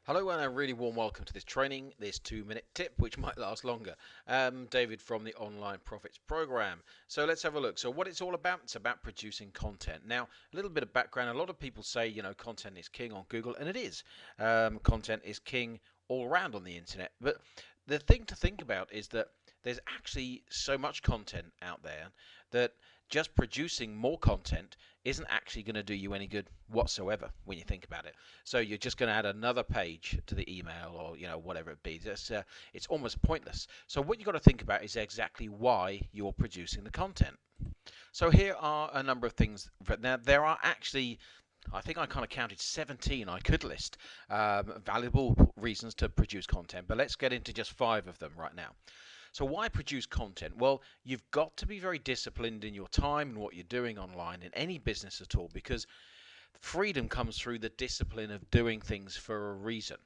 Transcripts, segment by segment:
Hello and a really warm welcome to this training, this 2-minute tip, which might last longer. David from the Online Profits Program. So let's have a look. So what it's all about, it's about producing content. Now, a little bit of background. A lot of people say, content is king on Google, and it is. Content is king all around on the internet. But the thing to think about is that there's actually so much content out there that just producing more content isn't actually going to do you any good whatsoever when you think about it. So you're just going to add another page to the email or whatever it be. It's almost pointless. So what you've got to think about is exactly why you're producing the content. So here are a number of things. Now there are actually, I think I kind of counted 17 I could list valuable reasons to produce content, but let's get into just 5 of them right now. So why produce content? Well, you've got to be very disciplined in your time and what you're doing online in any business at all, because freedom comes through the discipline of doing things for a reason.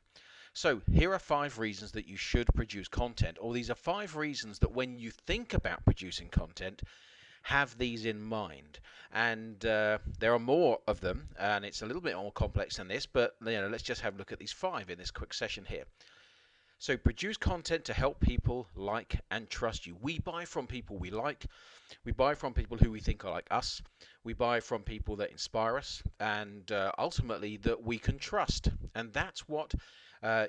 So here are 5 reasons that you should produce content, or these are 5 reasons that when you think about producing content, have these in mind. And there are more of them, and it's a little bit more complex than this, but let's just have a look at these 5 in this quick session here. So produce content to help people like and trust you. We buy from people we like. We buy from people who we think are like us. We buy from people that inspire us and ultimately that we can trust. And that's what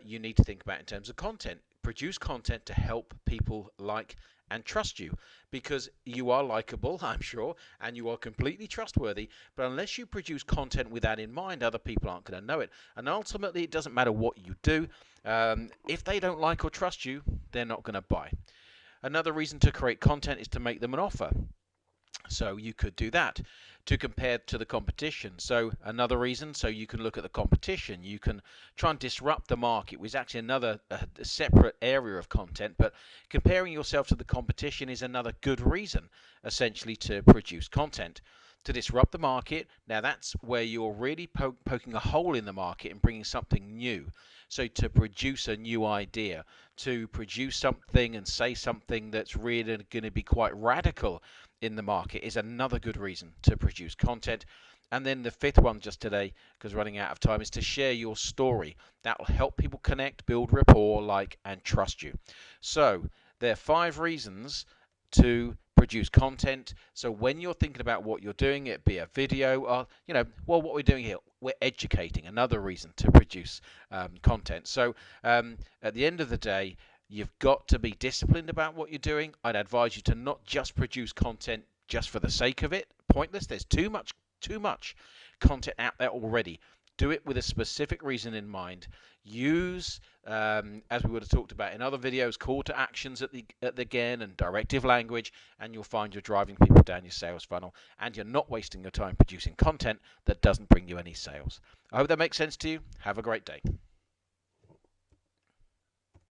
you need to think about in terms of content. Produce content to help people like and trust you, because you are likable, I'm sure, and you are completely trustworthy. But unless you produce content with that in mind, other people aren't going to know it. And ultimately, it doesn't matter what you do. If they don't like or trust you, they're not going to buy. Another reason to create content is to make them an offer. So you could do that to compare to the competition. So another reason, so you can look at the competition. You can try and disrupt the market, which is actually another separate area of content. But comparing yourself to the competition is another good reason, essentially, to produce content. To disrupt the market, now that's where you're really poking a hole in the market and bringing something new. So to produce a new idea, to produce something and say something that's really going to be quite radical in the market is another good reason to produce content. And then the 5th one just today, because running out of time, is to share your story. That will help people connect, build rapport, like, and trust you. So there are 5 reasons to produce content. So when you're thinking about what you're doing, it be a video or what we're doing here, we're educating. Another reason to produce content. So at the end of the day, you've got to be disciplined about what you're doing. I'd advise you to not just produce content just for the sake of it. Pointless. There's too much content out there already. Do it with a specific reason in mind. Use, as we would have talked about in other videos, call to actions at the again and directive language, and you'll find you're driving people down your sales funnel, and you're not wasting your time producing content that doesn't bring you any sales. I hope that makes sense to you. Have a great day.